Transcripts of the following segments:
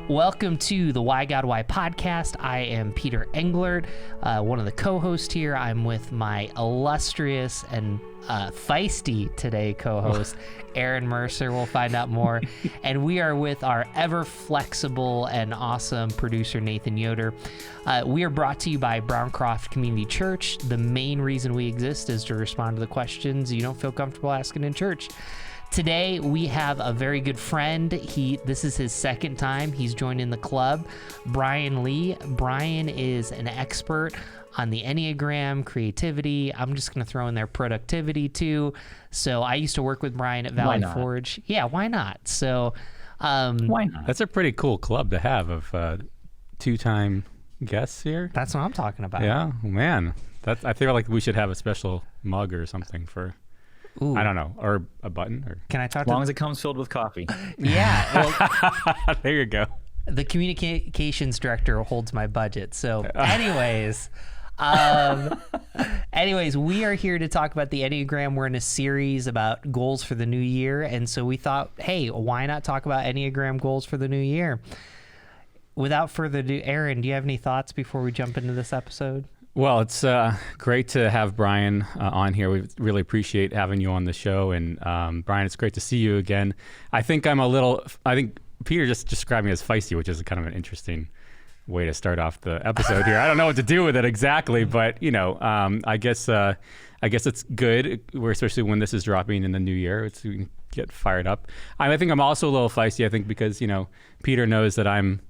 Welcome to the Why God Why podcast. I am Peter Englert, one of the co-hosts here. I'm with my illustrious and feisty today co-host, Aaron Mercer. We'll find out more. And we are with our ever flexible and awesome producer, Nathan Yoder. We are brought to you by Browncroft Community Church. The main reason we exist is to respond to the questions you don't feel comfortable asking in church. Today, we have a very good friend. This is his second time he's joined in the club, Brian Lee. Brian is an expert on the Enneagram, creativity. I'm just going to throw in there productivity too. So I used to work with Brian at Valley Forge. Yeah, why not? So why not? That's a pretty cool club to have of two-time guests here. That's what I'm talking about. Yeah, man. I feel like we should have a special mug or something for... Ooh. I don't know, or a button, or can I talk? As long as it comes filled with coffee. Yeah. Well, there you go. The communications director holds my budget. So, anyways, we are here to talk about the Enneagram. We're in a series about goals for the new year, and so we thought, hey, why not talk about Enneagram goals for the new year? Without further ado, Aaron, do you have any thoughts before we jump into this episode? Well, it's great to have Brian on here. We really appreciate having you on the show. And Brian, it's great to see you again. I think Peter just described me as feisty, which is kind of an interesting way to start off the episode here. I don't know what to do with it exactly, but I guess it's good. Especially when this is dropping in the new year, we can get fired up. I think I'm also a little feisty. I think because Peter knows that I'm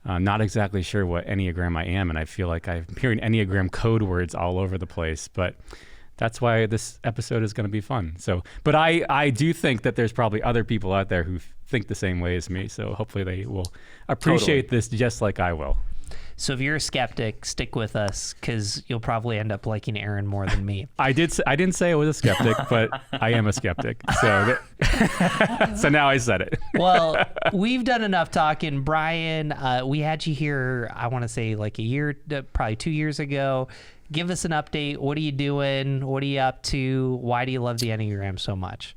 not exactly sure what Enneagram I am, and I feel like I'm hearing Enneagram code words all over the place, but that's why this episode is going to be fun. So, but I do think that there's probably other people out there who think the same way as me, so hopefully they will appreciate this just like I will. So if you're a skeptic, stick with us because you'll probably end up liking Aaron more than me. I didn't say I was a skeptic, but I am a skeptic. So so now I said it. Well, we've done enough talking. Brian, we had you here, I want to say like a year, probably 2 years ago. Give us an update. What are you doing? What are you up to? Why do you love the Enneagram so much?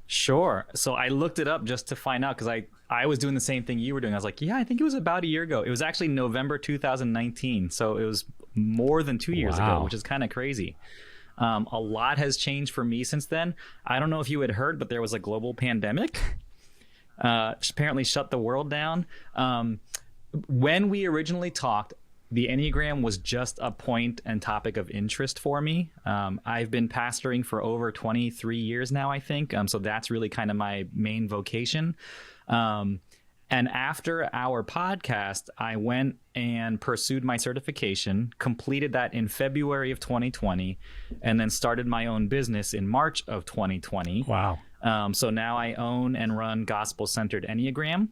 Sure. So I looked it up just to find out because I was doing the same thing you were doing. I was like, yeah, I think it was about a year ago. It was actually November 2019. So it was more than 2 years ago, which is kind of crazy. A lot has changed for me since then. I don't know if you had heard, but there was a global pandemic. Apparently shut the world down. When we originally talked, the Enneagram was just a point and topic of interest for me. I've been pastoring for over 23 years now, I think. So that's really kind of my main vocation. And after our podcast, I went and pursued my certification, completed that in February of 2020, and then started my own business in March of 2020. Wow. So now I own and run Gospel-Centered Enneagram.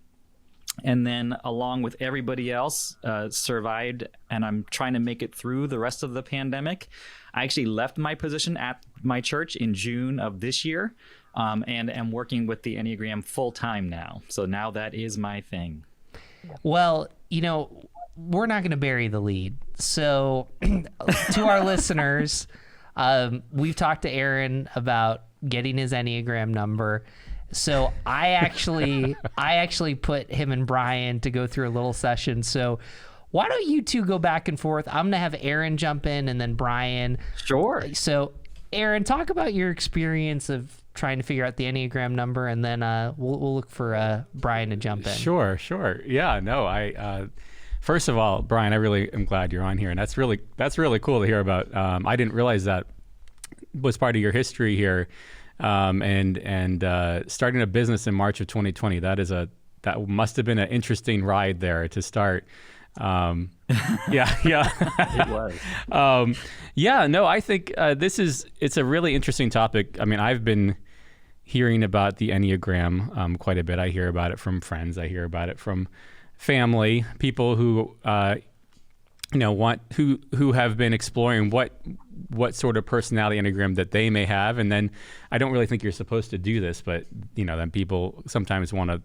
And then along with everybody else, survived, and I'm trying to make it through the rest of the pandemic. I actually left my position at my church in June of this year, and am working with the Enneagram full time now. So now that is my thing. Well, we're not going to bury the lead. So to our listeners, we've talked to Aaron about getting his Enneagram number. So I actually put him and Brian to go through a little session. So why don't you two go back and forth? I'm going to have Aaron jump in and then Brian. Sure. So Aaron, talk about your experience of trying to figure out the Enneagram number, and then we'll look for Brian to jump in. Sure. Yeah, no, first of all, Brian, I really am glad you're on here, and that's really cool to hear about. I didn't realize that was part of your history here. And starting a business in March of 2020, that must have been an interesting ride there to start. Yeah. It was. I think it's a really interesting topic. I mean, I've been hearing about the Enneagram quite a bit. I hear about it from friends. I hear about it from family, people who who have been exploring what sort of personality Enneagram that they may have. And then I don't really think you're supposed to do this, but then people sometimes want to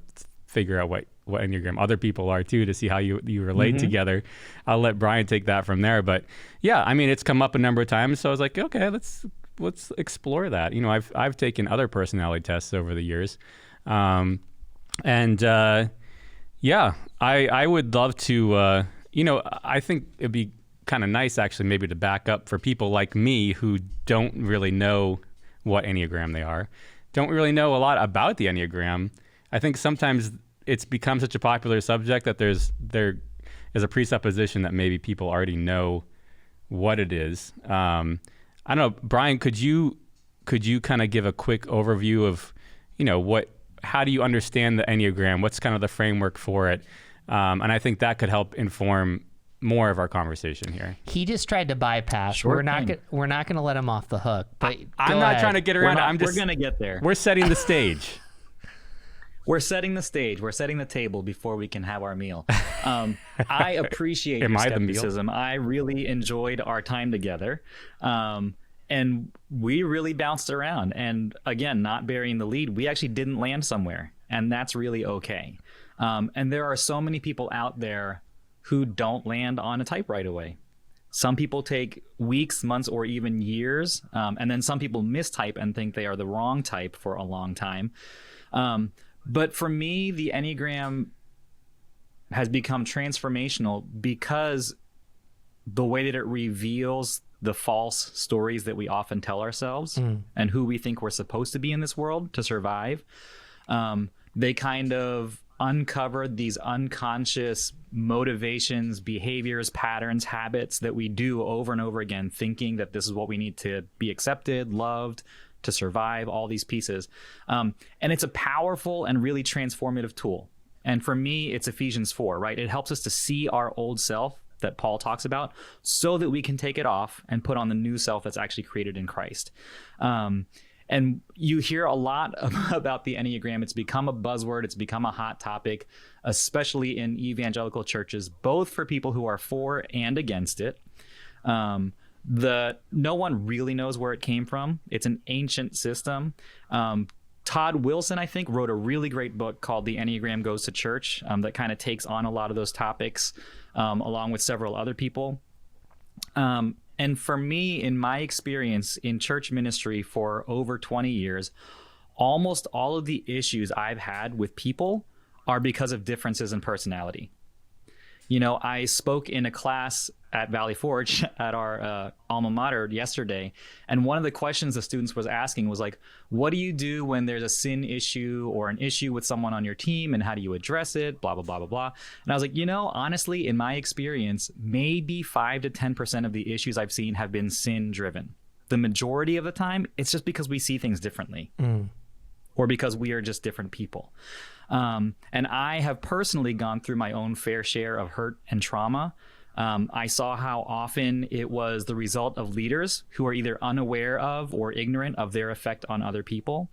figure out what Enneagram other people are too, to see how you relate together. I'll let Brian take that from there. But yeah, I mean, it's come up a number of times. So I was like, okay, let's explore that. I've taken other personality tests over the years. Yeah, I would love to, I think it'd be kind of nice actually maybe to back up for people like me who don't really know what Enneagram they are, don't really know a lot about the Enneagram. I think sometimes it's become such a popular subject that there is a presupposition that maybe people already know what it is. I don't know, Brian, could you kind of give a quick overview of, how do you understand the Enneagram? What's kind of the framework for it? And I think that could help inform more of our conversation here. He just tried to bypass. Sure we're not going to let him off the hook. But I'm not trying to get around it. We're going to get there. We're setting the stage. We're setting the stage. We're setting the table before we can have our meal. I appreciate your skepticism. I really enjoyed our time together. And we really bounced around. And again, not burying the lead, we actually didn't land somewhere. And that's really okay. And there are so many people out there who don't land on a type right away. Some people take weeks, months, or even years. And then some people mistype and think they are the wrong type for a long time. But for me, the Enneagram has become transformational because the way that it reveals the false stories that we often tell ourselves and who we think we're supposed to be in this world to survive. They kind of uncovered these unconscious motivations, behaviors, patterns, habits that we do over and over again, thinking that this is what we need to be accepted, loved, to survive, all these pieces. And it's a powerful and really transformative tool. And for me, it's Ephesians 4, right? It helps us to see our old self that Paul talks about so that we can take it off and put on the new self that's actually created in Christ. And you hear a lot about the Enneagram. It's become a buzzword. It's become a hot topic, especially in evangelical churches, both for people who are for and against it. No one really knows where it came from. It's an ancient system. Todd Wilson, I think, wrote a really great book called The Enneagram Goes to Church that kind of takes on a lot of those topics, along with several other people. And for me, in my experience in church ministry for over 20 years, almost all of the issues I've had with people are because of differences in personality. I spoke in a class at Valley Forge at our alma mater yesterday, and one of the questions the students was asking was like, what do you do when there's a sin issue or an issue with someone on your team, and how do you address it, blah, blah, blah, blah, blah. And I was like, honestly, in my experience, maybe 5 to 10% of the issues I've seen have been sin driven. The majority of the time, it's just because we see things differently or because we are just different people. And I have personally gone through my own fair share of hurt and trauma. I saw how often it was the result of leaders who are either unaware of or ignorant of their effect on other people,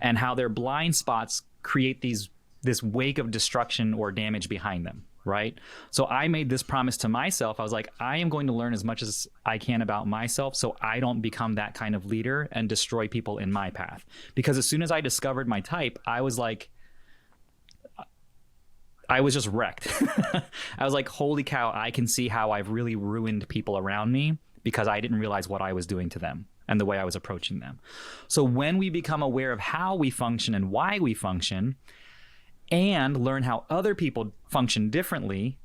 and how their blind spots create this wake of destruction or damage behind them, right? So I made this promise to myself. I was like, I am going to learn as much as I can about myself so I don't become that kind of leader and destroy people in my path. Because as soon as I discovered my type, I was just wrecked. I was like, holy cow, I can see how I've really ruined people around me because I didn't realize what I was doing to them and the way I was approaching them. So when we become aware of how we function and why we function, and learn how other people function differently,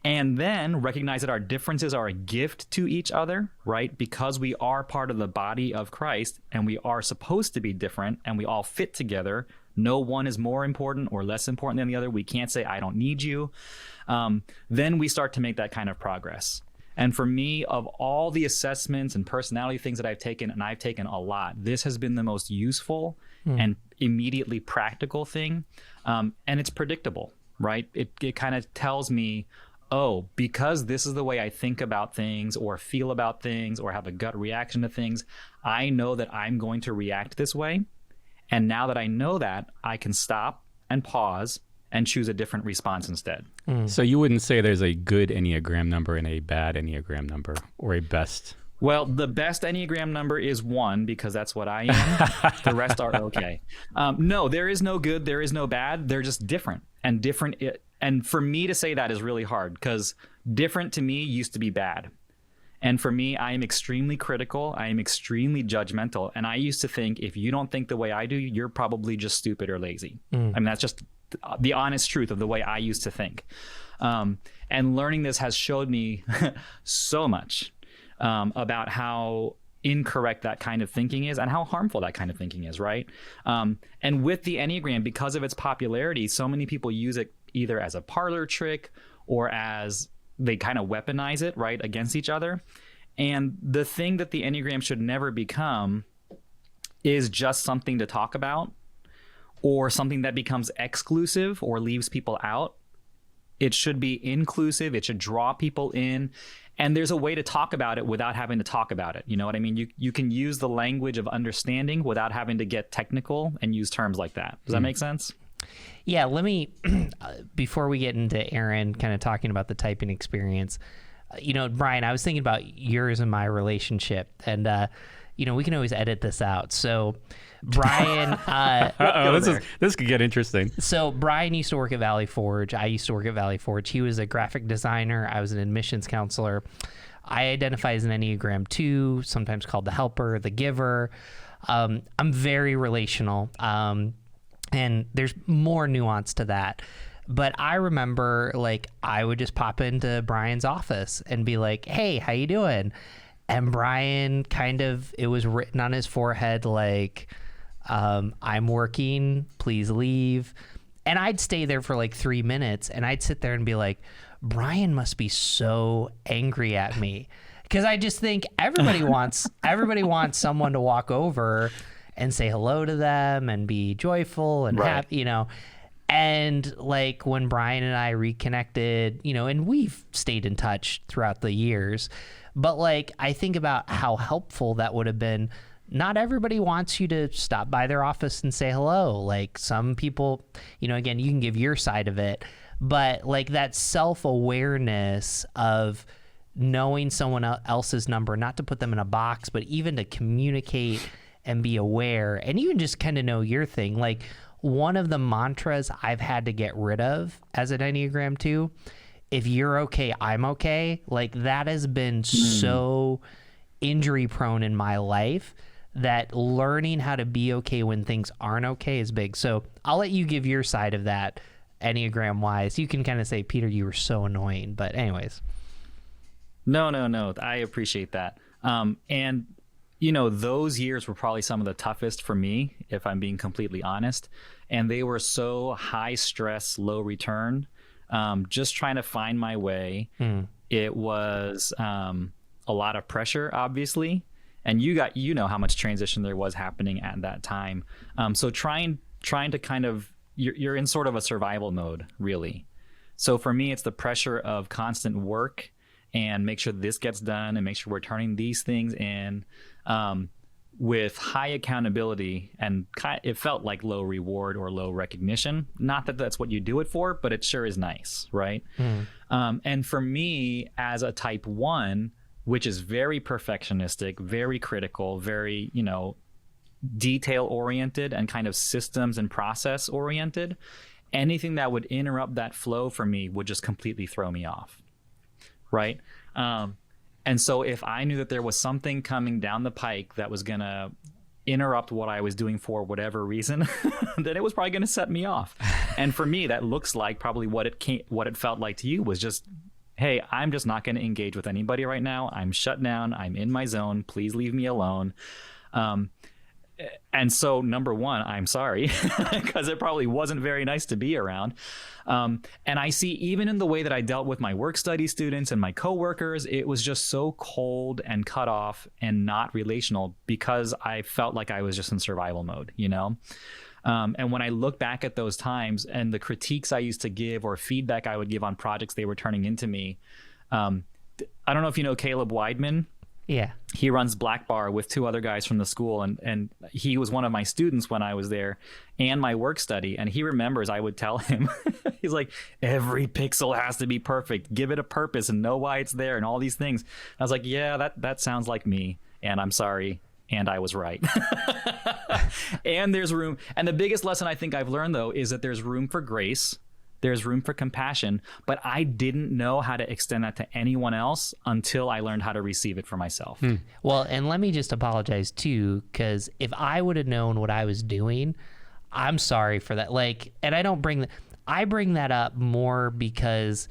and then recognize that our differences are a gift to each other, right? Because we are part of the body of Christ and we are supposed to be different and we all fit together. No one is more important or less important than the other. We can't say, I don't need you. Then we start to make that kind of progress. And for me, of all the assessments and personality things that I've taken, and I've taken a lot, this has been the most useful and immediately practical thing. And it's predictable, right? It kind of tells me, oh, because this is the way I think about things or feel about things or have a gut reaction to things, I know that I'm going to react this way. And now that I know that, I can stop and pause and choose a different response instead. So you wouldn't say there's a good Enneagram number and a bad Enneagram number, or a best? Well, the best Enneagram number is 1 because that's what I am. The rest are okay. No, there is no good. There is no bad. They're just different. And different. And for me to say that is really hard because different to me used to be bad. And for me, I am extremely critical. I am extremely judgmental. And I used to think if you don't think the way I do, you're probably just stupid or lazy. I mean, that's just the honest truth of the way I used to think. And learning this has showed me so much about how incorrect that kind of thinking is and how harmful that kind of thinking is, right? And with the Enneagram, because of its popularity, so many people use it either as a parlor trick or as they kind of weaponize it, right, against each other. And the thing that the Enneagram should never become is just something to talk about or something that becomes exclusive or leaves people out. It should be inclusive. It should draw people in. And there's a way to talk about it without having to talk about it. You know what I mean? You can use the language of understanding without having to get technical and use terms like that. Does that make sense? Yeah, let me, before we get into Aaron kind of talking about the typing experience, Brian, I was thinking about yours and my relationship, and, we can always edit this out. So Brian, this could get interesting. So Brian used to work at Valley Forge. I used to work at Valley Forge. He was a graphic designer. I was an admissions counselor. I identify as an Enneagram 2, sometimes called the helper, the giver. I'm very relational. And there's more nuance to that. But I remember, I would just pop into Brian's office and be like, hey, how you doing? And Brian it was written on his forehead, I'm working, please leave. And I'd stay there for 3 minutes, and I'd sit there and be like, Brian must be so angry at me. Because I just think everybody wants someone to walk over and say hello to them and be joyful and happy, And when Brian and I reconnected, and we've stayed in touch throughout the years, but I think about how helpful that would have been. Not everybody wants you to stop by their office and say hello. Some people, again, you can give your side of it, but that self-awareness of knowing someone else's number, not to put them in a box, but even to communicate and be aware, and even just kind of know your thing. One of the mantras I've had to get rid of as an Enneagram 2, if you're okay, I'm okay. That has been so injury prone in my life that learning how to be okay when things aren't okay is big. So I'll let you give your side of that Enneagram wise. You can kind of say, Peter, you were so annoying, but anyways. No. I appreciate that. And those years were probably some of the toughest for me, if I'm being completely honest. And they were so high stress, low return. Just trying to find my way. It was a lot of pressure, obviously. And you know how much transition there was happening at that time. So trying to kind of, you're in sort of a survival mode, really. So for me, it's the pressure of constant work and make sure this gets done and make sure we're turning these things in with high accountability. And it felt like low reward or low recognition. Not that that's what you do it for, but it sure is nice, right? And for me, as a type 1, which is very perfectionistic, very critical, very, detail oriented and kind of systems and process oriented, anything that would interrupt that flow for me would just completely throw me off. Right. And so if I knew that there was something coming down the pike that was going to interrupt what I was doing for whatever reason, then it was probably going to set me off. And for me, that looks like probably what it felt like to you was just, hey, I'm just not going to engage with anybody right now. I'm shut down. I'm in my zone. Please leave me alone. And so, number one, I'm sorry, because it probably wasn't very nice to be around. And I see even in the way that I dealt with my work study students and my coworkers, it was just so cold and cut off and not relational because I felt like I was just in survival mode, And when I look back at those times and the critiques I used to give or feedback I would give on projects they were turning into me, I don't know if you know Caleb Weidman. Yeah. He runs Black Bar with 2 other guys from the school, and he was one of my students when I was there and my work study. And he remembers I would tell him, he's like, every pixel has to be perfect. Give it a purpose and know why it's there and all these things. I was like, yeah, that sounds like me, and I'm sorry. And I was right. And there's room. And the biggest lesson I think I've learned, though, is that there's room for grace. There's room for compassion, but I didn't know how to extend that to anyone else until I learned how to receive it for myself. Well, and let me just apologize too, because if I would have known what I was doing, I'm sorry for that. Like, and I bring that up more because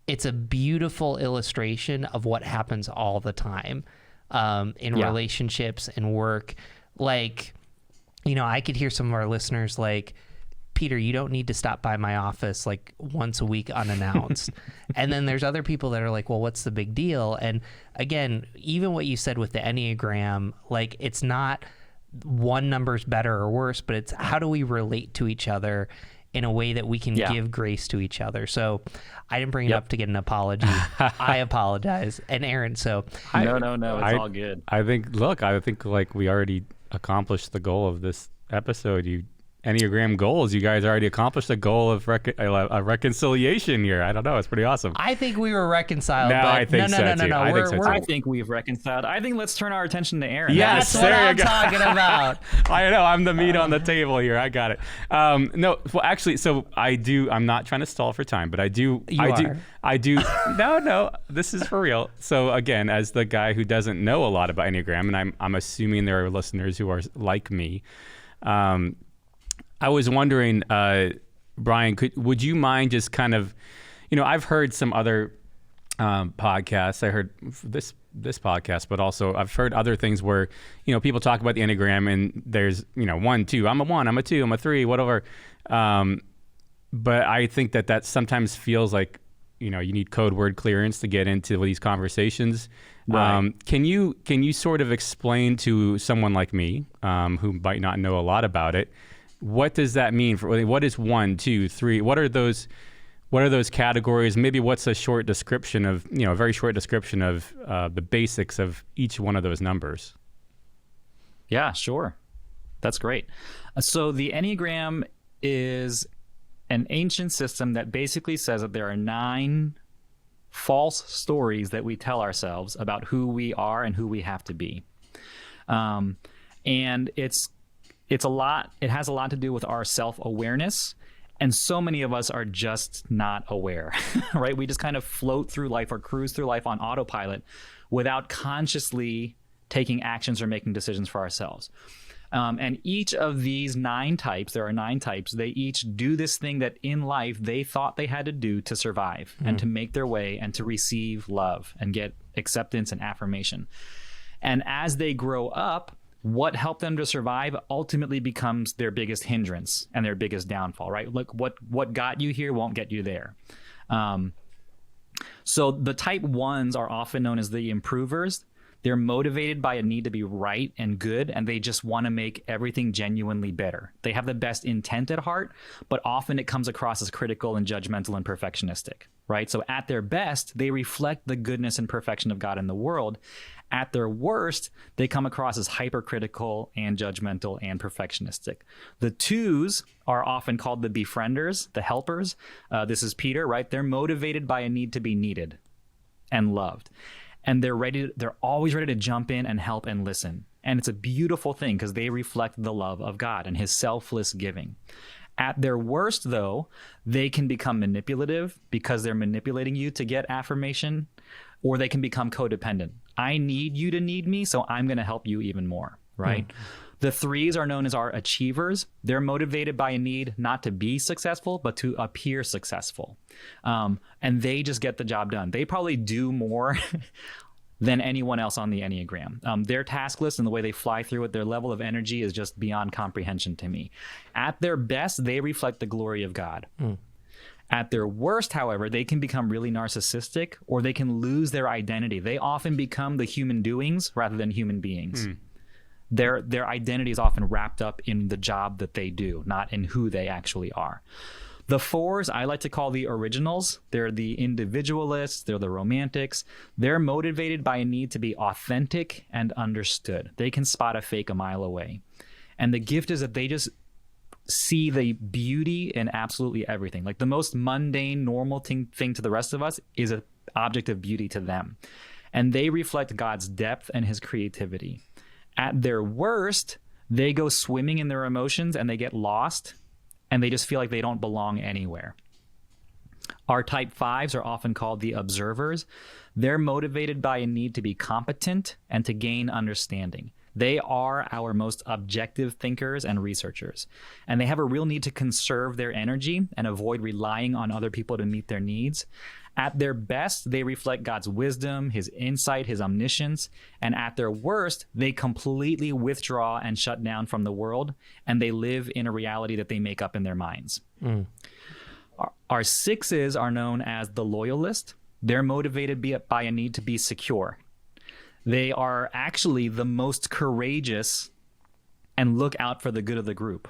it's a beautiful illustration of what happens all the time in relationships and work. Like, you know, I could hear some of our listeners like, Peter, you don't need to stop by my office like once a week unannounced. And then there's other people that are like, well, what's the big deal? And again, even what you said with the Enneagram, like, it's not one number's better or worse, but it's how do we relate to each other in a way that we can give grace to each other. So I didn't bring it up to get an apology. I apologize. And Aaron, so no, it's all good. I think like we already accomplished the goal of this episode. Enneagram goals. You guys already accomplished the goal of a reconciliation here. I don't know. It's pretty awesome. I think we were reconciled. No, but I think so too. I think we've reconciled. I think let's turn our attention to Aaron. Yes, that's what I'm talking about. I know. I'm the meat on the table here. I got it. No, well, actually, so I'm not trying to stall for time, but I do. No, this is for real. So again, as the guy who doesn't know a lot about Enneagram, and I'm assuming there are listeners who are like me. I was wondering, Brian, would you mind just kind of, you know, I've heard some other podcasts. I heard this podcast, but also I've heard other things where, you know, people talk about the Enneagram and there's, you know, 1, 2, I'm a 1, I'm a 2, I'm a 3, whatever. But I think that sometimes feels like, you know, you need code word clearance to get into these conversations. Right. Can you sort of explain to someone like me, who might not know a lot about it, what does that mean? What is 1, 2, 3? What are those categories? Maybe what's a short description of, you know, a very short description of the basics of each one of those numbers? Yeah, sure. That's great. So the Enneagram is an ancient system that basically says that there are 9 false stories that we tell ourselves about who we are and who we have to be. And it has a lot to do with our self-awareness, and so many of us are just not aware, right? We just kind of float through life or cruise through life on autopilot without consciously taking actions or making decisions for ourselves. And each of these 9 types, there are 9 types, they each do this thing that in life they thought they had to do to survive and to make their way and to receive love and get acceptance and affirmation. And as they grow up, what helped them to survive ultimately becomes their biggest hindrance and their biggest downfall, right? Look, what got you here won't get you there. So the type 1s are often known as the improvers. They're motivated by a need to be right and good, and they just want to make everything genuinely better. They have the best intent at heart, but often it comes across as critical and judgmental and perfectionistic, right? So at their best, they reflect the goodness and perfection of God in the world. At their worst, they come across as hypercritical and judgmental and perfectionistic. The 2s are often called the befrienders, the helpers. This is Peter, right? They're motivated by a need to be needed and loved. And they're always ready to jump in and help and listen. And it's a beautiful thing because they reflect the love of God and his selfless giving. At their worst, though, they can become manipulative because they're manipulating you to get affirmation, or they can become codependent. I need you to need me, so I'm going to help you even more, right? The 3s are known as our achievers. They're motivated by a need not to be successful, but to appear successful. And they just get the job done. They probably do more than anyone else on the Enneagram. Their task list and the way they fly through it, their level of energy is just beyond comprehension to me. At their best, they reflect the glory of God. At their worst, however, they can become really narcissistic, or they can lose their identity. They often become the human doings rather than human beings. Their identity is often wrapped up in the job that they do, not in who they actually are. The 4s, I like to call the originals. They're the individualists. They're the romantics. They're motivated by a need to be authentic and understood. They can spot a fake a mile away. And the gift is that they just see the beauty in absolutely everything. Like the most mundane, normal thing to the rest of us is an object of beauty to them. And they reflect God's depth and his creativity. At their worst, they go swimming in their emotions and they get lost, and they just feel like they don't belong anywhere. Our type 5s are often called the observers. They're motivated by a need to be competent and to gain understanding. They are our most objective thinkers and researchers, and they have a real need to conserve their energy and avoid relying on other people to meet their needs. At their best, they reflect God's wisdom, his insight, his omniscience, and at their worst, they completely withdraw and shut down from the world, and they live in a reality that they make up in their minds. Our sixes are known as the loyalist. They're motivated by a need to be secure. They are actually the most courageous and look out for the good of the group.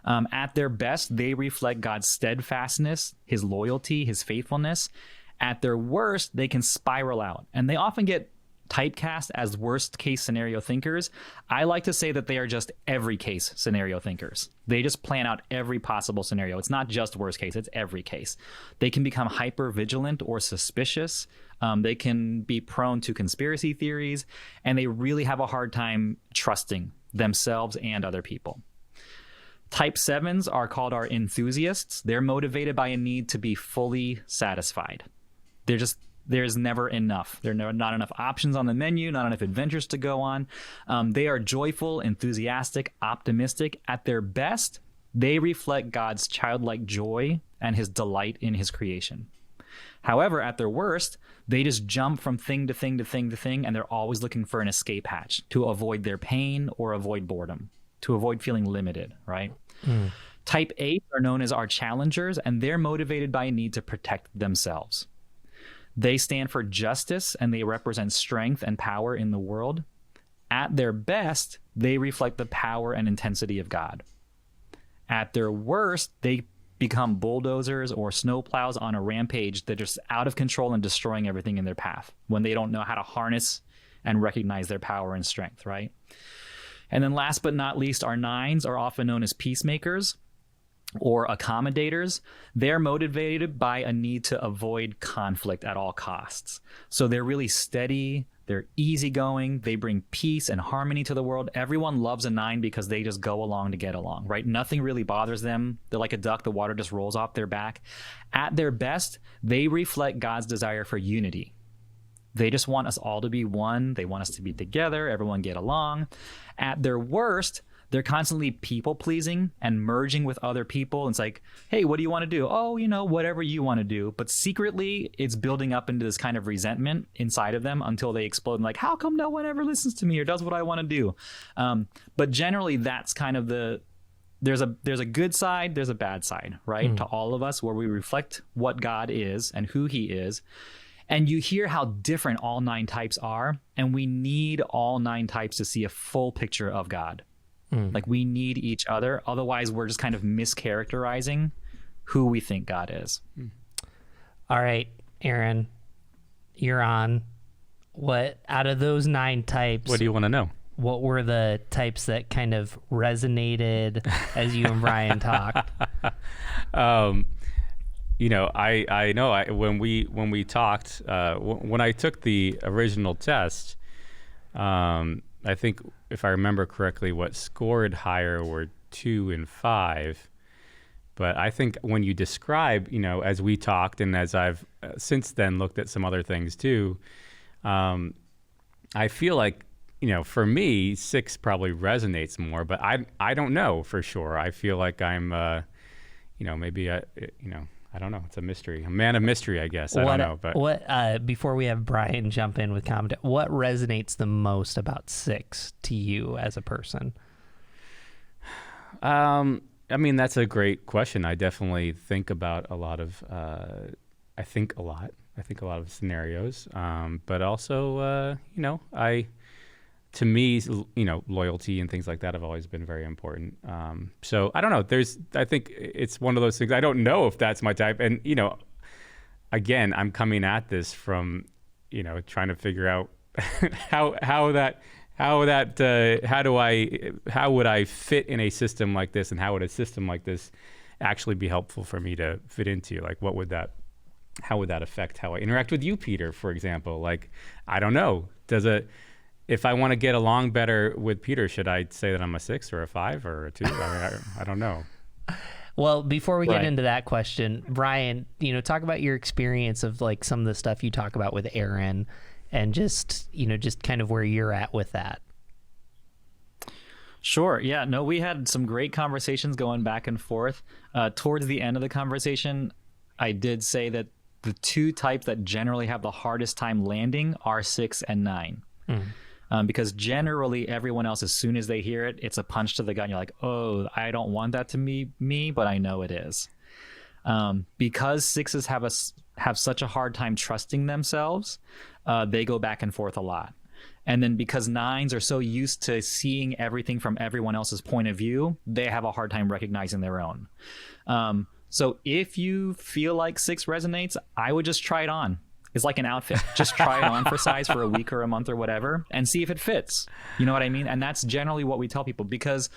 At their best, they reflect God's steadfastness, his loyalty, his faithfulness. At their worst, they can spiral out, and they often get typecast as worst case scenario thinkers. I like to say that they are just every case scenario thinkers. They just plan out every possible scenario. It's not just worst case, it's every case. They can become hyper vigilant or suspicious. They can be prone to conspiracy theories, and they really have a hard time trusting themselves and other people. Type 7s are called our enthusiasts. They're motivated by a need to be fully satisfied. There's never enough. There are not enough options on the menu, not enough adventures to go on. They are joyful, enthusiastic, optimistic. At their best, they reflect God's childlike joy and his delight in his creation. However, at their worst, they just jump from thing to thing to thing to thing, and they're always looking for an escape hatch to avoid their pain or avoid boredom, to avoid feeling limited, right? Type 8 are known as our challengers, and they're motivated by a need to protect themselves. They stand for justice, and they represent strength and power in the world. At their best, they reflect the power and intensity of God. At their worst, they become bulldozers or snowplows on a rampage that are just out of control and destroying everything in their path when they don't know how to harness and recognize their power and strength, right? And then last but not least, our 9s are often known as peacemakers or accommodators. They're motivated by a need to avoid conflict at all costs. So they're really steady, they're easygoing, they bring peace and harmony to the world. Everyone loves a 9 because they just go along to get along, right? Nothing really bothers them. They're like a duck, the water just rolls off their back. At their best, they reflect God's desire for unity. They just want us all to be one. They want us to be together, everyone get along. At their worst, they're constantly people-pleasing and merging with other people. It's like, hey, what do you want to do? Oh, whatever you want to do. But secretly, it's building up into this kind of resentment inside of them until they explode. And like, how come no one ever listens to me or does what I want to do? But generally, that's kind of there's a good side, there's a bad side, right? To all of us, where we reflect what God is and who he is. And you hear how different all 9 types are, and we need all 9 types to see a full picture of God. Like, we need each other. Otherwise, we're just kind of mischaracterizing who we think God is. All right, Aaron, you're on. What, out of those 9 types, What do you want to know? what were the types that kind of resonated as you and Brian talked? I know when we talked, when I took the original test, I think if I remember correctly, what scored higher were 2 and 5. But I think when you describe, as we talked and as I've since then looked at some other things too, I feel like, for me, 6 probably resonates more, but I don't know for sure. I feel like I'm, maybe I don't know. It's a mystery. A man of mystery, I guess. I don't know. But what before we have Brian jump in with comment, what resonates the most about 6 to you as a person? That's a great question. I definitely think about a lot of. I think a lot of scenarios. But also, to me, loyalty and things like that have always been very important. So I don't know. I think it's one of those things. I don't know if that's my type. And, again, I'm coming at this from, trying to figure out how would I fit in a system like this, and how would a system like this actually be helpful for me to fit into? Like, how would that affect how I interact with you, Peter, for example? Like, I don't know. If I want to get along better with Peter, should I say that I'm a 6 or a 5 or a 2? I don't know. Well, before we get into that question, Brian, talk about your experience of like some of the stuff you talk about with Aaron, and just kind of where you're at with that. Sure. Yeah. No, we had some great conversations going back and forth. Towards the end of the conversation, I did say that the two types that generally have the hardest time landing are 6 and 9. Because generally everyone else, as soon as they hear it, it's a punch to the gut. And you're like, oh, I don't want that to be me, but I know it is. Because 6s have such a hard time trusting themselves, they go back and forth a lot. And then because 9s are so used to seeing everything from everyone else's point of view, they have a hard time recognizing their own. So if you feel like 6 resonates, I would just try it on. It's like an outfit. Just try it on for size for a week or a month or whatever and see if it fits. You know what I mean? And that's generally what we tell people, because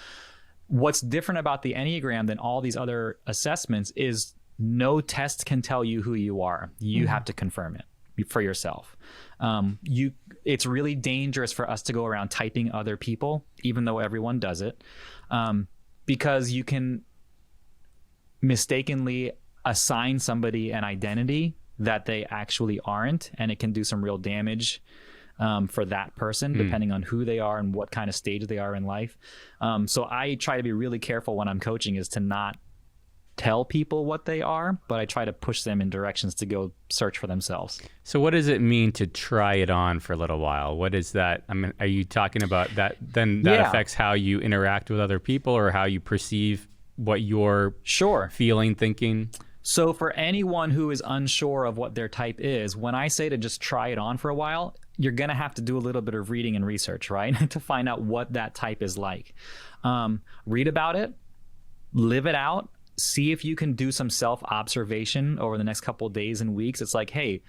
what's different about the Enneagram than all these other assessments is no test can tell you who you are. You have to confirm it for yourself. It's really dangerous for us to go around typing other people, even though everyone does it, because you can mistakenly assign somebody an identity that they actually aren't, and it can do some real damage for that person, depending on who they are and what kind of stage they are in life. So I try to be really careful when I'm coaching, is to not tell people what they are, but I try to push them in directions to go search for themselves. So what does it mean to try it on for a little while? What is that? I mean, are you talking about that? Then that affects how you interact with other people, or how you perceive what you're feeling, thinking? So for anyone who is unsure of what their type is, when I say to just try it on for a while, you're going to have to do a little bit of reading and research, right? to find out what that type is like. Read about it, live it out, see if you can do some self-observation over the next couple of days and weeks. It's like, hey,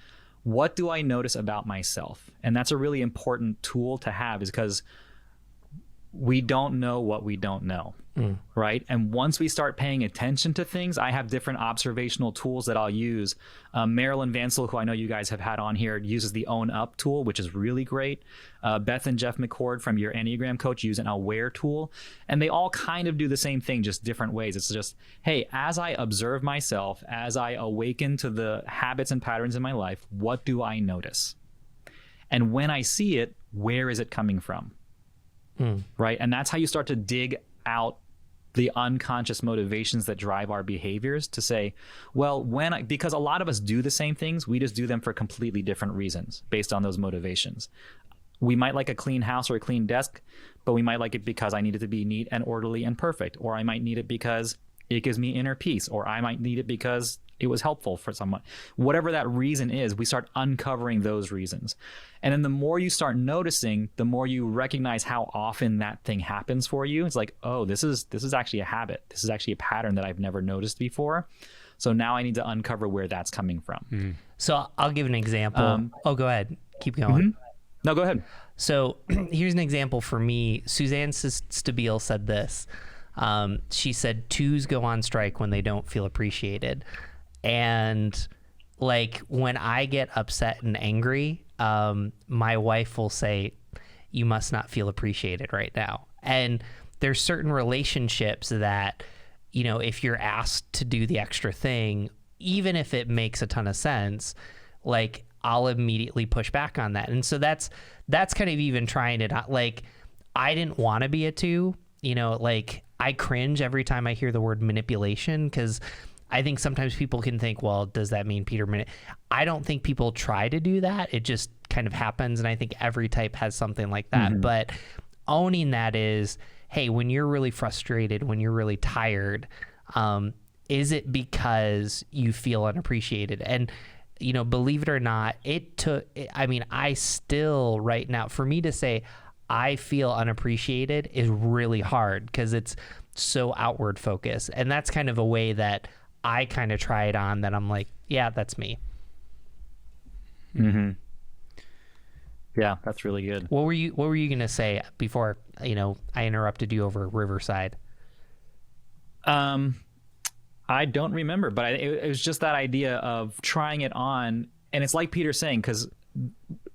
what do I notice about myself? And that's a really important tool to have, is because we don't know what we don't know, right? And once we start paying attention to things, I have different observational tools that I'll use. Marilyn Vansel, who I know you guys have had on here, uses the Own Up tool, which is really great. Beth and Jeff McCord from Your Enneagram Coach use an Aware tool. And they all kind of do the same thing, just different ways. It's just, hey, as I observe myself, as I awaken to the habits and patterns in my life, what do I notice? And when I see it, where is it coming from? Right? And that's how you start to dig out the unconscious motivations that drive our behaviors, to say, well, because a lot of us do the same things, we just do them for completely different reasons based on those motivations. We might like a clean house or a clean desk, but we might like it because I need it to be neat and orderly and perfect. Or I might need it because it gives me inner peace. Or I might need it because it was helpful for someone. Whatever that reason is, we start uncovering those reasons. And then the more you start noticing, the more you recognize how often that thing happens for you. It's like, oh, this is actually a habit. This is actually a pattern that I've never noticed before. So now I need to uncover where that's coming from. So I'll give an example. Go ahead. Keep going. No, go ahead. So here's an example for me. Suzanne Stabile said this. She said 2s go on strike when they don't feel appreciated. And like when I get upset and angry, my wife will say, you must not feel appreciated right now. And there's certain relationships that, you know, if you're asked to do the extra thing, even if it makes a ton of sense, like I'll immediately push back on that. And so that's kind of even trying it out. Like I didn't want to be a 2, you know, like I cringe every time I hear the word manipulation, because I think sometimes people can think, well, does that mean Peter I don't think people try to do that. It just kind of happens. And I think every type has something like that. But owning that is, hey, when you're really frustrated, when you're really tired, is it because you feel unappreciated? And, you know, believe it or not, I still right now, for me to say I feel unappreciated is really hard, because it's so outward focused. And that's kind of a way that I kind of try it on, that I'm like, yeah, that's me. Yeah, that's really good. What were you going to say before, you know, I interrupted you over Riverside? I don't remember, but it was just that idea of trying it on. And it's like Peter's saying, because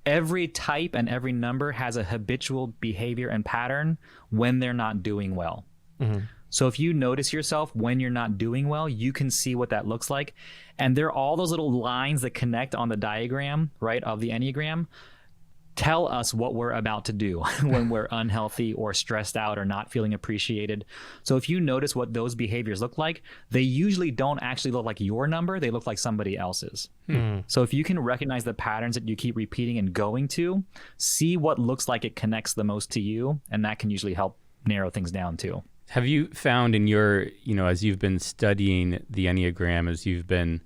every type and every number has a habitual behavior and pattern when they're not doing well. So if you notice yourself when you're not doing well, you can see what that looks like. And there are all those little lines that connect on the diagram, right, of the Enneagram. tell us what we're about to do when we're unhealthy or stressed out or not feeling appreciated. So if you notice what those behaviors look like, they usually don't actually look like your number. They look like somebody else's. So if you can recognize the patterns that you keep repeating and going to, see what looks like it connects the most to you, and that can usually help narrow things down too. Have you found in your, as you've been studying the Enneagram, as you've been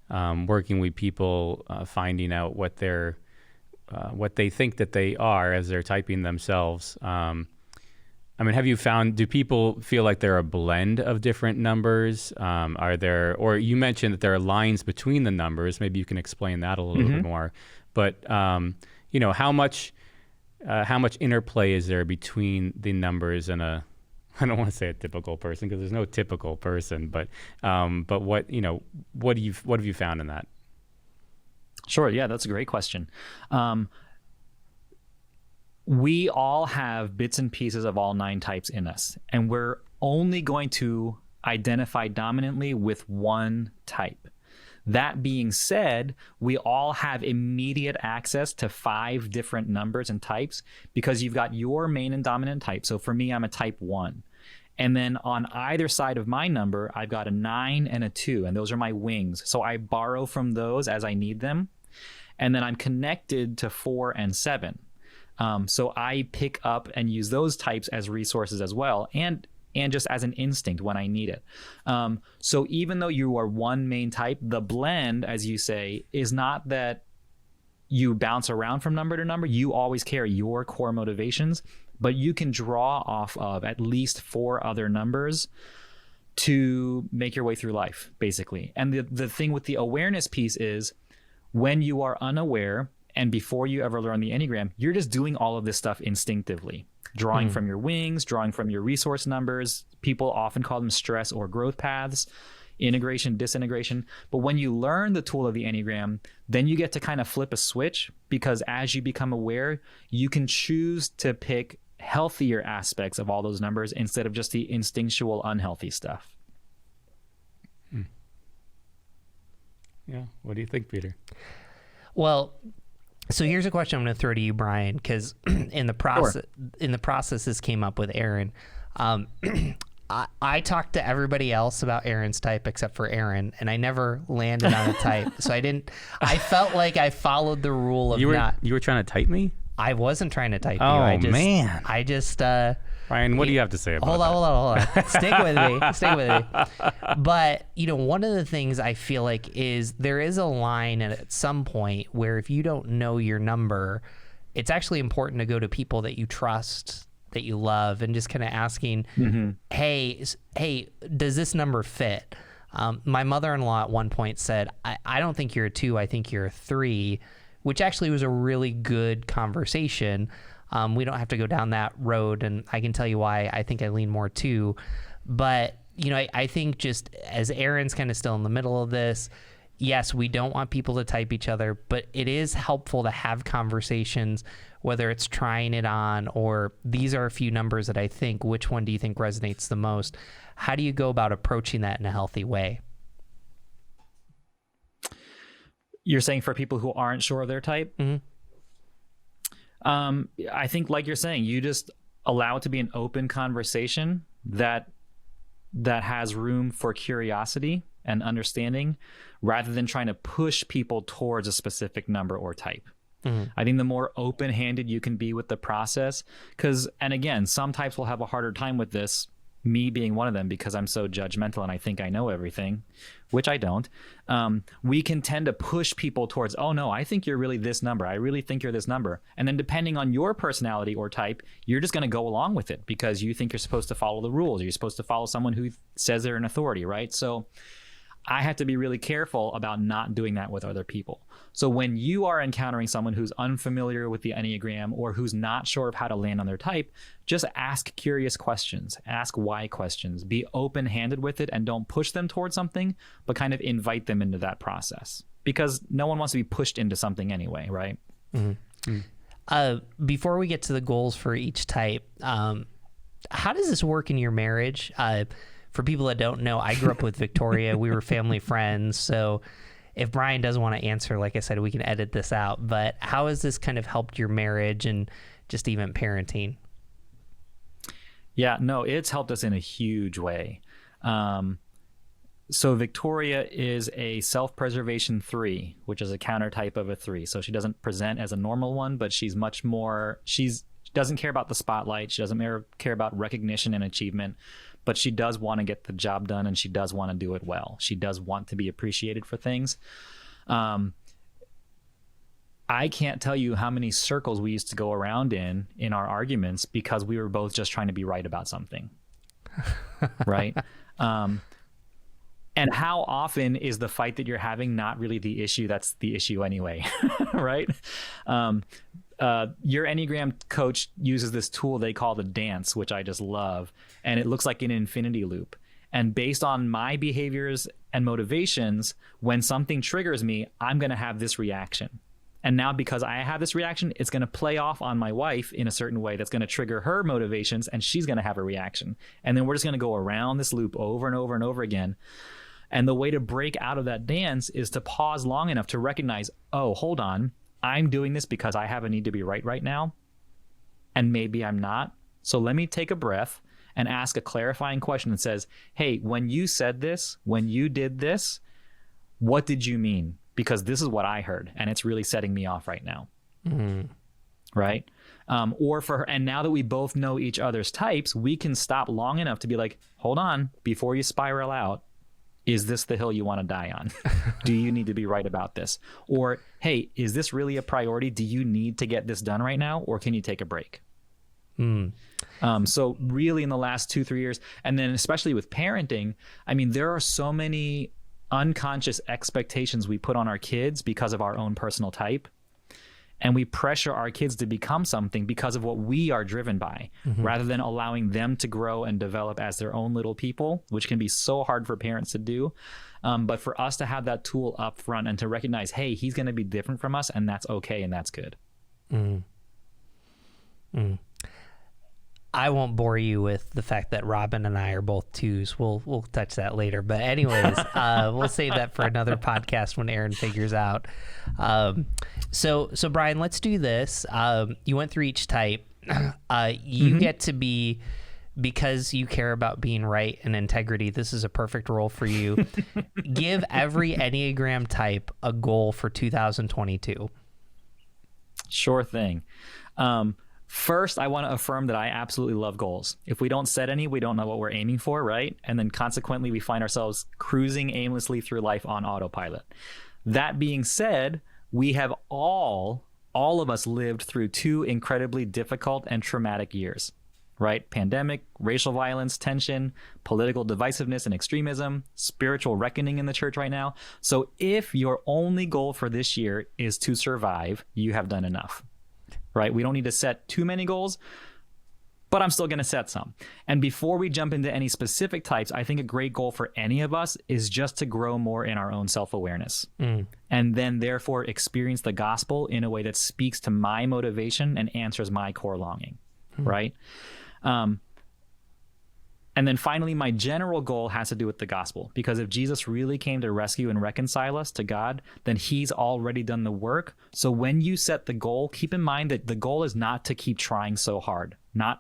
working with people, finding out what they think that they are as they're typing themselves. Have you found, do people feel like they're a blend of different numbers? Or you mentioned that there are lines between the numbers. Maybe you can explain that a little bit more. But, how much interplay is there between the numbers and I don't want to say a typical person because there's no typical person, but what have you found in that? Sure. Yeah, that's a great question. We all have bits and pieces of all 9 types in us, and we're only going to identify dominantly with one type. That being said, we all have immediate access to 5 different numbers and types because you've got your main and dominant type. So for me, I'm a type 1. And then on either side of my number, I've got a 9 and a 2, and those are my wings. So I borrow from those as I need them. And then I'm connected to 4 and 7. So I pick up and use those types as resources as well, and just as an instinct when I need it. So even though you are one main type, the blend, as you say, is not that you bounce around from number to number. You always carry your core motivations, but you can draw off of at least 4 other numbers to make your way through life, basically. And the thing with the awareness piece is when you are unaware, and before you ever learn the Enneagram, you're just doing all of this stuff instinctively, drawing from your wings, drawing from your resource numbers. People often call them stress or growth paths, integration, disintegration. But when you learn the tool of the Enneagram, then you get to kind of flip a switch, because as you become aware, you can choose to pick healthier aspects of all those numbers instead of just the instinctual unhealthy stuff. Yeah. What do you think, Peter? Well, so here's a question I'm going to throw to you, Brian, because in the process this came up with Aaron. I talked to everybody else about Aaron's type except for Aaron, and I never landed on a type. So I felt like I followed the rule of You were trying to type me? I wasn't trying to type you. Man. I just Ryan, what do you have to say about that? Hold on. Stick with me. But, one of the things I feel like is there is a line at some point where if you don't know your number, it's actually important to go to people that you trust, that you love, and just kind of asking, hey, does this number fit? My mother-in-law at one point said, I don't think you're a 2, I think you're a 3, which actually was a really good conversation. We don't have to go down that road, and I can tell you why I think I lean more 2. But, I think just as Aaron's kind of still in the middle of this, yes, we don't want people to type each other, but it is helpful to have conversations, whether it's trying it on or these are a few numbers that I think, which one do you think resonates the most? How do you go about approaching that in a healthy way? You're saying for people who aren't sure of their type? Mm-hmm. I think, like you're saying, you just allow it to be an open conversation that has room for curiosity and understanding, rather than trying to push people towards a specific number or type. I think the more open-handed you can be with the process, and again, some types will have a harder time with this, me being one of them, because I'm so judgmental and I think I know everything, which I don't. We can tend to push people towards, oh no, I think you're really this number. I really think you're this number. And then depending on your personality or type, you're just going to go along with it because you think you're supposed to follow the rules. You're supposed to follow someone who says they're an authority, right? So I have to be really careful about not doing that with other people. So when you are encountering someone who's unfamiliar with the Enneagram or who's not sure of how to land on their type, just ask curious questions, ask why questions, be open-handed with it, and don't push them towards something, but kind of invite them into that process, because no one wants to be pushed into something anyway, right? Before we get to the goals for each type, how does this work in your marriage? For people that don't know, I grew up with Victoria. We were family friends. So if Brian doesn't want to answer, like I said, we can edit this out. But how has this kind of helped your marriage and just even parenting? Yeah, no, it's helped us in a huge way. So Victoria is a self-preservation 3, which is a counter type of a 3. So she doesn't present as a normal one, but she's much more, she doesn't care about the spotlight. She doesn't care about recognition and achievement, but she does want to get the job done, and she does want to do it well. She does want to be appreciated for things. I can't tell you how many circles we used to go around in our arguments because we were both just trying to be right about something. Right? And how often is the fight that you're having not really the issue that's the issue anyway? Right? Your Enneagram coach uses this tool they call the dance, which I just love. And it looks like an infinity loop. And based on my behaviors and motivations, when something triggers me, I'm going to have this reaction. And now because I have this reaction, it's going to play off on my wife in a certain way that's going to trigger her motivations, and she's going to have a reaction. And then we're just going to go around this loop over and over and over again. And the way to break out of that dance is to pause long enough to recognize, oh, hold on, I'm doing this because I have a need to be right now. And maybe I'm not. So let me take a breath and ask a clarifying question that says, hey, when you said this, when you did this, what did you mean? Because this is what I heard, and it's really setting me off right now. Mm-hmm. Right? Or for her, and now that we both know each other's types, we can stop long enough to be like, hold on, before you spiral out, is this the hill you want to die on? Do you need to be right about this? Or, hey, is this really a priority? Do you need to get this done right now? Or can you take a break? So really in the last 2-3 years, and then especially with parenting, I mean, there are so many unconscious expectations we put on our kids because of our own personal type. And we pressure our kids to become something because of what we are driven by, rather than allowing them to grow and develop as their own little people, which can be so hard for parents to do. But for us to have that tool up front and to recognize, hey, he's going to be different from us, and that's okay, and that's good. I won't bore you with the fact that Robin and I are both 2s. We'll touch that later. But anyways, we'll save that for another podcast when Aaron figures out. So Brian, let's do this. You went through each type. You get to be, because you care about being right and integrity, this is a perfect role for you. Give every Enneagram type a goal for 2022. Sure thing. First, I want to affirm that I absolutely love goals. If we don't set any, we don't know what we're aiming for, right? And then consequently, we find ourselves cruising aimlessly through life on autopilot. That being said, we have all of us lived through 2 incredibly difficult and traumatic years, right? Pandemic, racial violence, tension, political divisiveness and extremism, spiritual reckoning in the church right now. So if your only goal for this year is to survive, you have done enough. Right? We don't need to set too many goals, but I'm still going to set some. And before we jump into any specific types, I think a great goal for any of us is just to grow more in our own self-awareness, and then therefore experience the gospel in a way that speaks to my motivation and answers my core longing, right? And then finally, my general goal has to do with the gospel, because if Jesus really came to rescue and reconcile us to God, then he's already done the work. So when you set the goal, keep in mind that the goal is not to keep trying so hard.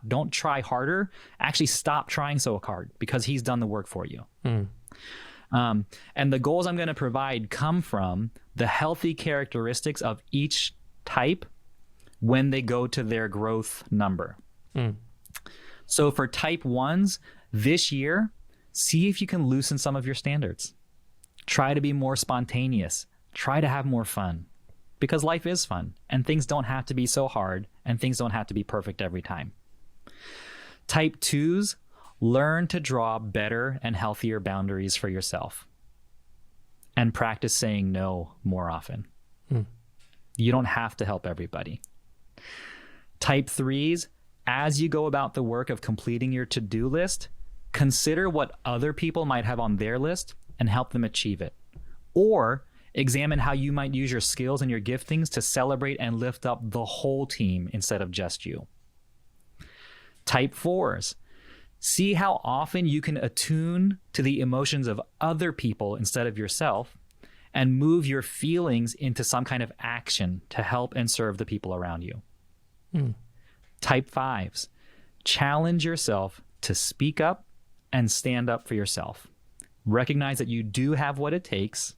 Don't try harder. Actually, stop trying so hard, because he's done the work for you. And the goals I'm going to provide come from the healthy characteristics of each type when they go to their growth number. So for type 1s, this year, see if you can loosen some of your standards. Try to be more spontaneous. Try to have more fun, because life is fun and things don't have to be so hard and things don't have to be perfect every time. Type 2s, learn to draw better and healthier boundaries for yourself and practice saying no more often. You don't have to help everybody. Type 3s, as you go about the work of completing your to-do list, consider what other people might have on their list and help them achieve it. Or examine how you might use your skills and your giftings to celebrate and lift up the whole team instead of just you. Type 4s, see how often you can attune to the emotions of other people instead of yourself, and move your feelings into some kind of action to help and serve the people around you. Type 5s, challenge yourself to speak up and stand up for yourself. Recognize that you do have what it takes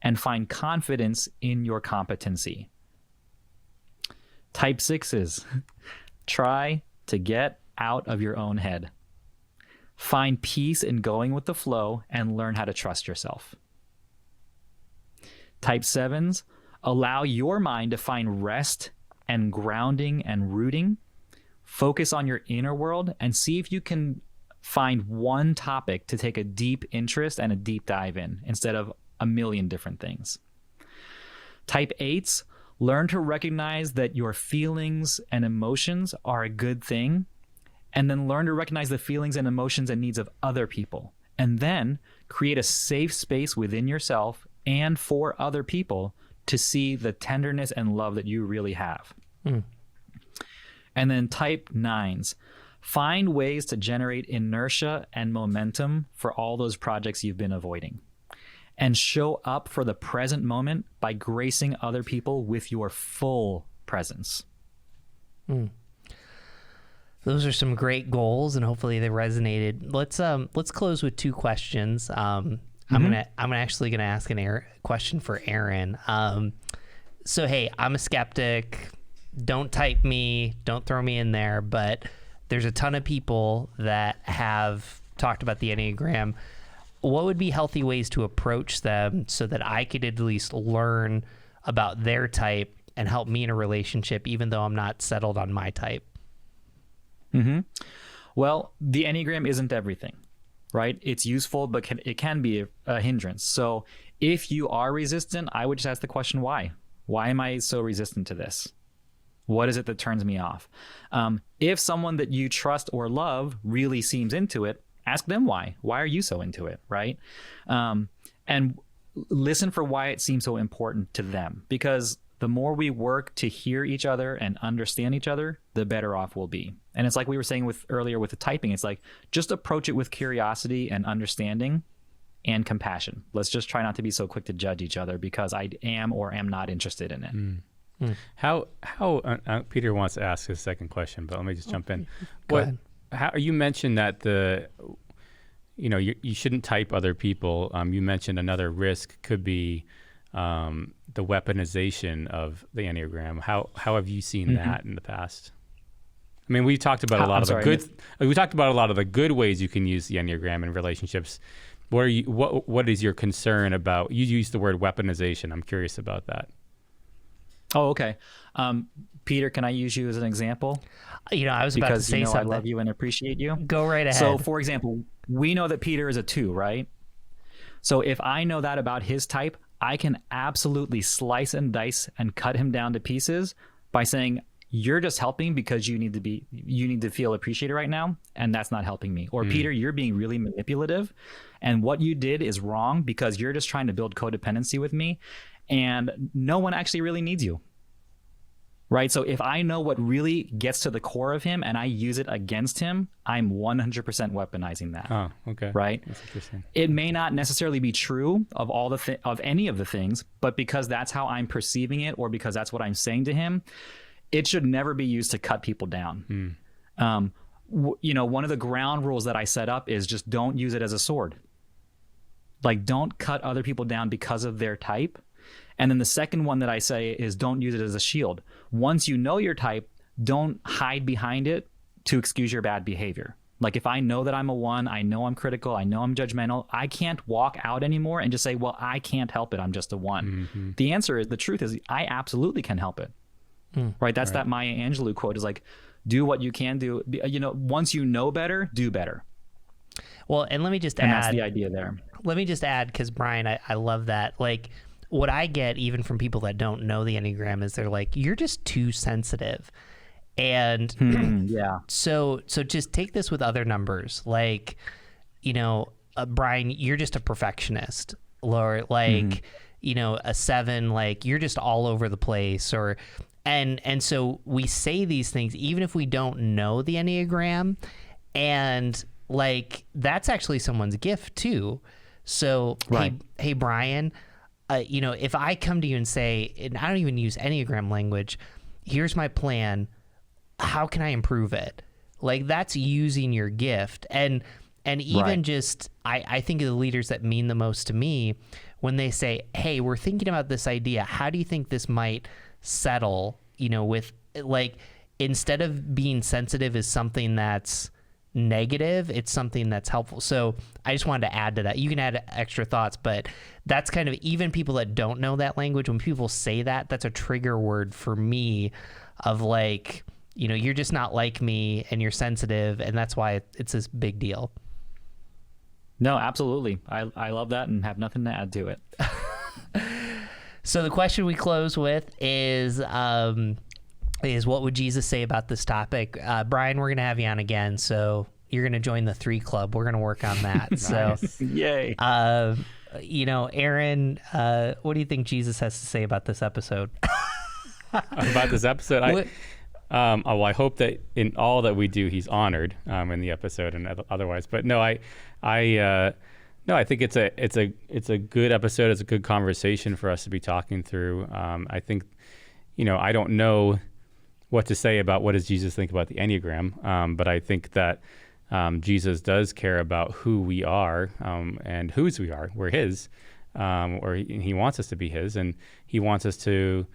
and find confidence in your competency. Type 6s, try to get out of your own head. Find peace in going with the flow and learn how to trust yourself. Type 7s, allow your mind to find rest and grounding and rooting. Focus on your inner world and see if you can find one topic to take a deep interest and a deep dive in instead of a million different things. Type 8s, learn to recognize that your feelings and emotions are a good thing, and then learn to recognize the feelings and emotions and needs of other people, and then create a safe space within yourself and for other people to see the tenderness and love that you really have. And then type 9s, find ways to generate inertia and momentum for all those projects you've been avoiding, and show up for the present moment by gracing other people with your full presence. Those are some great goals, and hopefully they resonated. Let's close with 2 questions. I'm actually gonna ask a question for Aaron. So hey, I'm a skeptic. Don't type me. Don't throw me in there. But there's a ton of people that have talked about the Enneagram. What would be healthy ways to approach them so that I could at least learn about their type and help me in a relationship, even though I'm not settled on my type? Well, the Enneagram isn't everything, right? It's useful, but it can be a hindrance. So if you are resistant, I would just ask the question, why? Why am I so resistant to this? What is it that turns me off? If someone that you trust or love really seems into it, ask them why. Why are you so into it, right? And listen for why it seems so important to them. Because the more we work to hear each other and understand each other, the better off we'll be. And it's like we were saying earlier with the typing, it's like just approach it with curiosity and understanding and compassion. Let's just try not to be so quick to judge each other because I am or am not interested in it. How Peter wants to ask his second question, but let me just jump in. Go ahead. How you mentioned that you shouldn't type other people. You mentioned another risk could be the weaponization of the Enneagram. How have you seen that in the past? I mean, we talked about a lot of the good ways you can use the Enneagram in relationships. What is your concern about? You used the word weaponization. I'm curious about that. Oh, okay. Peter, can I use you as an example? I was about to say something. I love you and appreciate you. Go right ahead. So, for example, we know that Peter is a 2, right? So if I know that about his type, I can absolutely slice and dice and cut him down to pieces by saying, you're just helping because you need to feel appreciated right now, and that's not helping me. Or Peter, you're being really manipulative, and what you did is wrong because you're just trying to build codependency with me, and no one actually really needs you. Right? So if I know what really gets to the core of him and I use it against him, I'm 100% weaponizing that. Oh, okay. Right? That's interesting. It may not necessarily be true of of any of the things, but because that's how I'm perceiving it or because that's what I'm saying to him, it should never be used to cut people down. One of the ground rules that I set up is just don't use it as a sword. Like, don't cut other people down because of their type. And then the second one that I say is don't use it as a shield. Once you know your type, don't hide behind it to excuse your bad behavior. Like, if I know that I'm a 1, I know I'm critical, I know I'm judgmental, I can't walk out anymore and just say, well, I can't help it, I'm just a 1. The truth is I absolutely can help it. Right? That's that Maya Angelou quote is like, do what you can do. Once you know better, do better. Well, and let me just add. And that's the idea there. Let me just add, because Brian, I love that. Like, what I get even from people that don't know the Enneagram is they're like, you're just too sensitive. And yeah. So just take this with other numbers. Like, Brian, you're just a perfectionist. Or like, a 7, like you're just all over the place. And so we say these things even if we don't know the Enneagram, and like that's actually someone's gift too. So hey Brian, if I come to you and say, and I don't even use Enneagram language, here's my plan, how can I improve it? Like, that's using your gift. And even Right. just, I think of the leaders that mean the most to me when they say, hey, we're thinking about this idea. How do you think this might settle, with, like, instead of being sensitive is something that's negative, it's something that's helpful. So I just wanted to add to that. You can add extra thoughts, but that's kind of, even people that don't know that language, when people say that, that's a trigger word for me of like, you're just not like me and you're sensitive, and that's why it's this big deal. No, absolutely. I love that and have nothing to add to it. So the question we close with is what would Jesus say about this topic? Brian, we're going to have you on again, so you're going to join the 3 Club. We're going to work on that. Nice. So, Yay. Aaron, what do you think Jesus has to say about this episode? About this episode, I hope that in all that we do, he's honored in the episode and otherwise. But no, I think it's a good episode. It's a good conversation for us to be talking through. I think, I don't know what to say about what does Jesus think about the Enneagram, but I think that Jesus does care about who we are and whose we are. We're his, or he wants us to be his, and he wants us to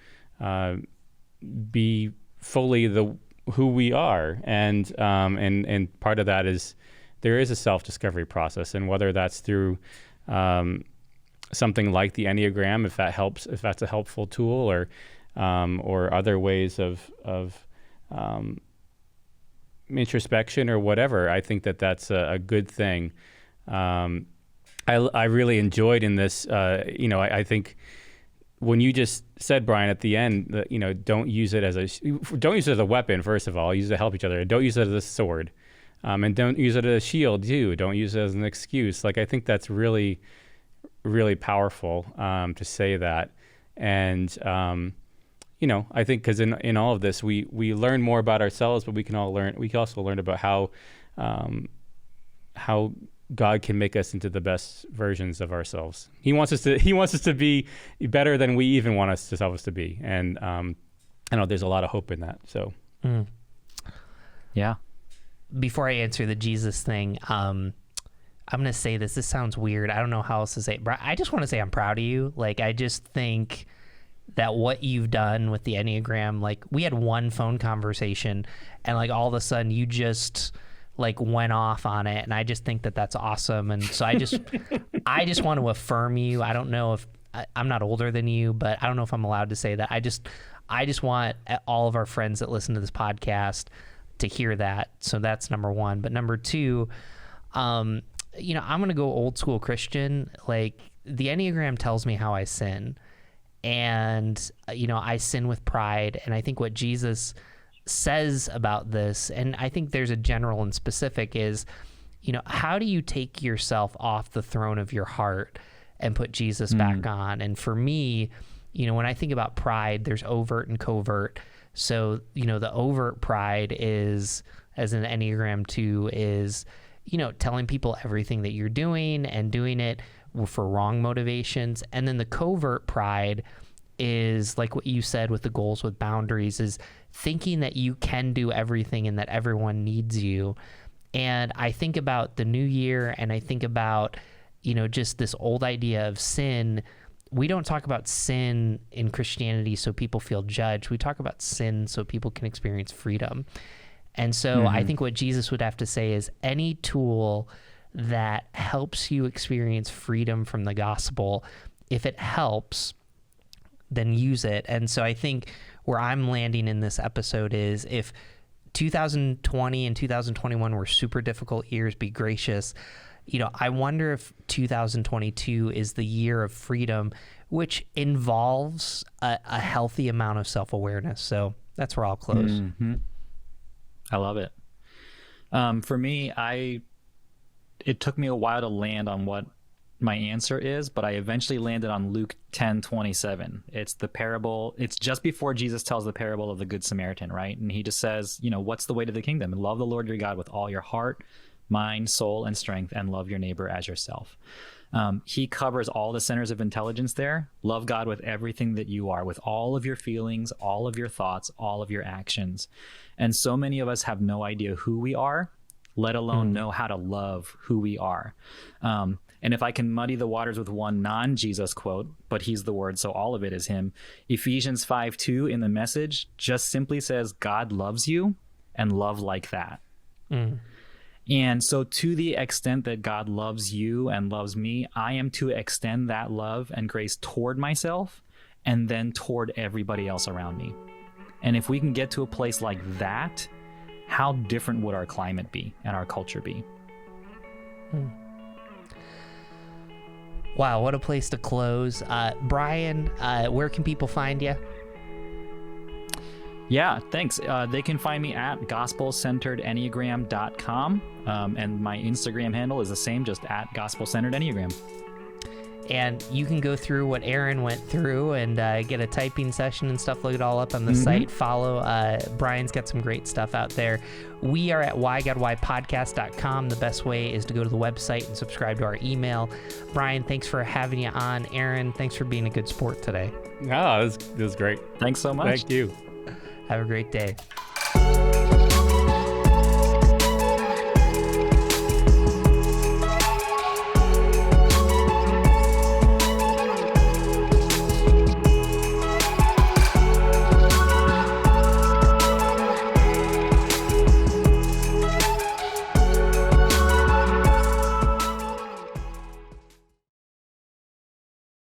be fully who we are. And part of that is there is a self-discovery process, and whether that's through something like the Enneagram, if that's a helpful tool, or other ways of introspection or whatever, I think that's a good thing. I really enjoyed in this, I think when you just said, Brian, at the end, that, don't use it as a weapon, first of all, use it to help each other. Don't use it as a sword. And don't use it as a shield too. Don't use it as an excuse. Like, I think that's really, really powerful to say that. And, I think because in all of this, we learn more about ourselves, but we can also learn about how God can make us into the best versions of ourselves. He wants us to be better than we even want ourselves to be. And I know there's a lot of hope in that. So, Yeah. Before I answer the Jesus thing, I'm going to say this. This sounds weird. I don't know how else to say it. I just want to say I'm proud of you. Like, I just think that what you've done with the Enneagram, like, we had one phone conversation and like all of a sudden you just like went off on it. And I just think that that's awesome. And so I just want to affirm you. I don't know if I'm not older than you, but I don't know if I'm allowed to say that. I just want all of our friends that listen to this podcast to hear that. So that's number one. But number two, I'm going to go old school Christian. Like, the Enneagram tells me how I sin. And, I sin with pride. And I think what Jesus says about this, and I think there's a general and specific, is, how do you take yourself off the throne of your heart and put Jesus back on? And for me, when I think about pride, there's overt and covert. So, the overt pride is, as an Enneagram 2, is, telling people everything that you're doing and doing it for wrong motivations. And then the covert pride is like what you said with the goals with boundaries, is thinking that you can do everything and that everyone needs you. And I think about the new year, and I think about, just this old idea of sin. We don't talk about sin in Christianity so people feel judged. We talk about sin so people can experience freedom. And so I think what Jesus would have to say is any tool that helps you experience freedom from the gospel, if it helps, then use it. And so I think where I'm landing in this episode is, if 2020 and 2021 were super difficult years, be gracious. I wonder if 2022 is the year of freedom, which involves a healthy amount of self-awareness. So that's where I'll close. Mm-hmm. I love it. For me, it took me a while to land on what my answer is, but I eventually landed on Luke 10:27. It's the parable. It's just before Jesus tells the parable of the Good Samaritan, right? And he just says, what's the way to the kingdom? And love the Lord your God with all your heart, mind, soul, and strength, and love your neighbor as yourself. He covers all the centers of intelligence there. Love God with everything that you are, with all of your feelings, all of your thoughts, all of your actions. And so many of us have no idea who we are, let alone know how to love who we are. And if I can muddy the waters with one non-Jesus quote, but he's the word, so all of it is him. Ephesians 5:2 in the Message just simply says, God loves you and love like that. And so to the extent that God loves you and loves me, I am to extend that love and grace toward myself and then toward everybody else around me. And if we can get to a place like that, how different would our climate be and our culture be? Wow, what a place to close. Brian, where can people find you? Yeah, thanks. They can find me at gospelcenteredenneagram.com. And my Instagram handle is the same, just at gospelcenteredenneagram. And you can go through what Aaron went through and get a typing session and stuff. Look it all up on the site. Follow. Brian's got some great stuff out there. We are at whygodwhypodcast.com. The best way is to go to the website and subscribe to our email. Brian, thanks for having you on. Aaron, thanks for being a good sport today. Oh, it was great. Thanks so much. Thank you. Have a great day.